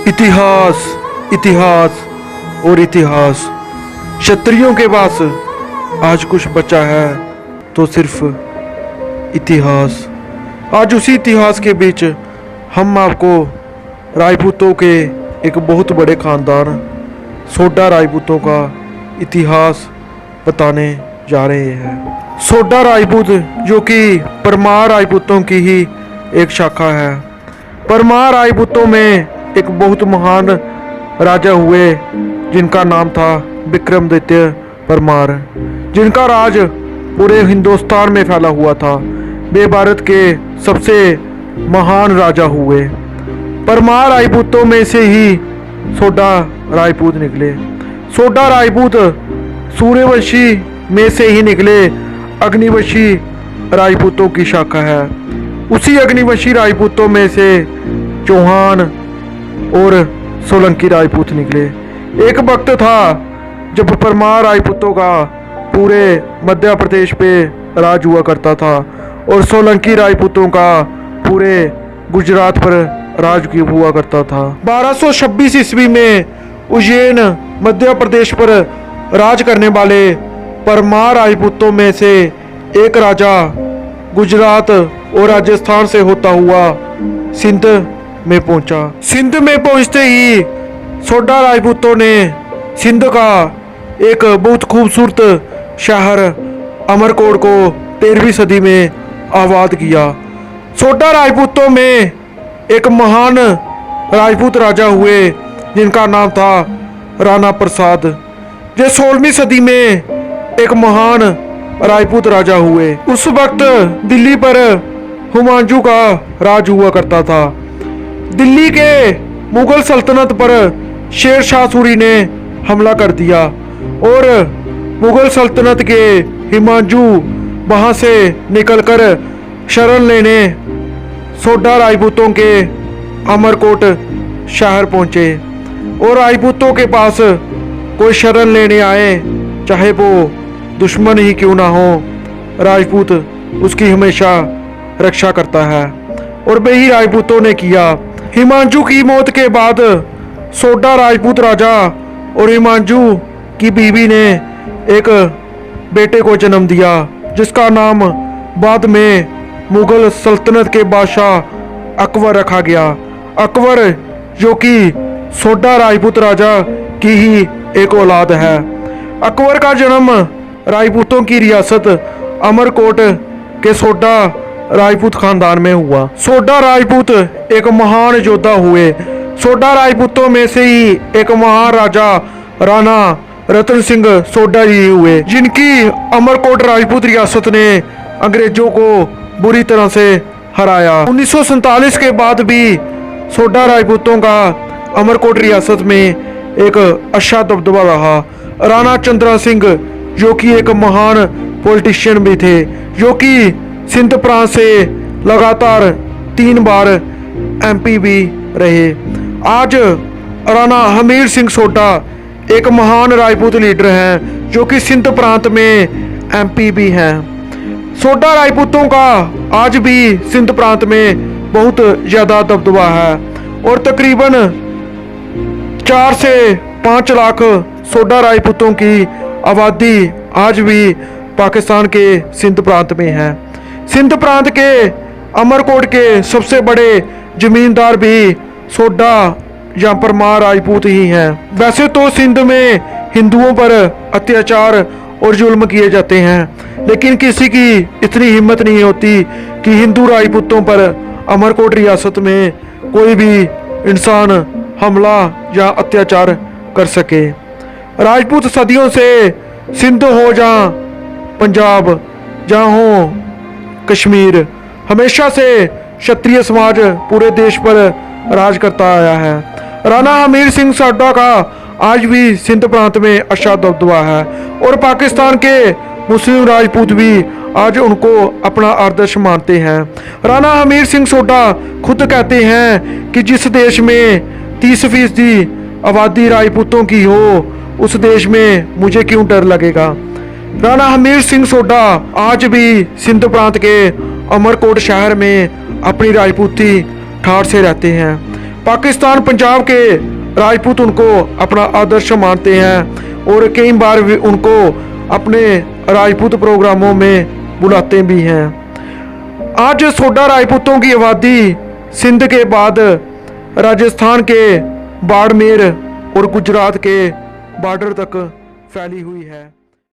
इतिहास, इतिहास और इतिहास। क्षत्रियों के पास आज कुछ बचा है तो सिर्फ इतिहास। आज उसी इतिहास के बीच हम आपको राजपूतों के एक बहुत बड़े खानदान सोडा राजपूतों का इतिहास बताने जा रहे हैं। सोडा राजपूत जो कि परमार राजपूतों की ही एक शाखा है। परमार राजपूतों में एक बहुत महान राजा हुए जिनका नाम था विक्रमादित्य परमार, जिनका राज पूरे हिंदुस्तान में फैला हुआ था। वे भारत के सबसे महान राजा हुए। परमार राजपूतों में से ही सोडा राजपूत निकले। सोडा राजपूत सूर्यवंशी में से ही निकले अग्निवंशी राजपूतों की शाखा है। उसी अग्निवंशी राजपूतों में से चौहान और सोलंकी राजपूत निकले। एक वक्त था जब परमार राजपूतों का पूरे मध्य प्रदेश पे राज हुआ करता था और सोलंकी राजपूतों का पूरे गुजरात पर राज हुआ करता था। 1226 ईस्वी में उज्जैन मध्य प्रदेश पर राज करने वाले परमार राजपूतों में से एक राजा गुजरात और राजस्थान से होता हुआ सिंध में पहुंचा। सिंध में पहुंचते ही सोडा राजपूतों ने सिंध का एक बहुत खूबसूरत शहर अमरकोट को 13वीं सदी में आबाद किया। सोडा राजपूतों में एक महान राजपूत राजा हुए जिनका नाम था राणा प्रसाद। जो 16वीं सदी में एक महान राजपूत राजा हुए। उस वक्त दिल्ली पर हुमायूं का राज हुआ करता था। दिल्ली के मुगल सल्तनत पर शेर शाह सूरी ने हमला कर दिया और मुगल सल्तनत के हुमायूं वहां से निकलकर शरण लेने सोडा राजपूतों के अमरकोट शहर पहुंचे। और राजपूतों के पास कोई शरण लेने आए, चाहे वो दुश्मन ही क्यों ना हो, राजपूत उसकी हमेशा रक्षा करता है। और वही राजपूतों ने किया। हुमायूं की मौत के बाद सोडा राजपूत राजा और हुमायूं की बीवी ने एक बेटे को जन्म दिया जिसका नाम बाद में मुगल सल्तनत के बादशाह अकबर रखा गया। अकबर जो कि सोडा राजपूत राजा की ही एक औलाद है। अकबर का जन्म राजपूतों की रियासत अमरकोट के सोडा राजपूत खानदान में हुआ। सोडा राजपूत एक महान योद्धा हुए। सोडा राजपूतों में से ही एक महान राजा राणा रतन सिंह सोडा जी हुए, जिनकी अमरकोट राजपूत रियासत ने अंग्रेजों को बुरी तरह से हराया। 1947 के बाद भी सोडा राजपूतों का अमरकोट रियासत में एक अच्छा दबदबा रहा। राणा चंद्रा सिंह जो कि एक महान पॉलिटिशियन भी थे, जो कि सिंध प्रांत से लगातार 3 बार MP भी रहे। आज राणा हमीर सिंह सोडा एक महान राजपूत लीडर हैं जो कि सिंध प्रांत में MP भी हैं। सोडा राजपूतों का आज भी सिंध प्रांत में बहुत ज़्यादा दबदबा है और तकरीबन 4 से 5 लाख सोडा राजपूतों की आबादी आज भी पाकिस्तान के सिंध प्रांत में है। सिंध प्रांत के अमरकोट के सबसे बड़े जमींदार भी सोडा या परमार राजपूत ही हैं। वैसे तो सिंध में हिंदुओं पर अत्याचार और जुल्म किए जाते हैं, लेकिन किसी की इतनी हिम्मत नहीं होती कि हिंदू राजपूतों पर अमरकोट रियासत में कोई भी इंसान हमला या अत्याचार कर सके। राजपूत सदियों से सिंध हो या पंजाब जहाँ हो कश्मीर, हमेशा से क्षत्रिय समाज पूरे देश पर राज करता आया है। राणा हमीर सिंह सोडा का आज भी सिंध प्रांत में अच्छा दबदबा है और पाकिस्तान के मुस्लिम राजपूत भी आज उनको अपना आदर्श मानते हैं। राणा हमीर सिंह सोडा खुद कहते हैं कि जिस देश में 30% आबादी राजपूतों की हो उस देश में मुझे क्यों डर लगेगा। राणा हमीर सिंह सोडा आज भी सिंध प्रांत के अमरकोट शहर में अपनी राजपूती ठाठ से रहते हैं। पाकिस्तान पंजाब के राजपूत उनको अपना आदर्श मानते हैं और कई बार भी उनको अपने राजपूत प्रोग्रामों में बुलाते भी हैं। आज सोडा राजपूतों की आबादी सिंध के बाद राजस्थान के बाड़मेर और गुजरात के बॉर्डर तक फैली हुई है।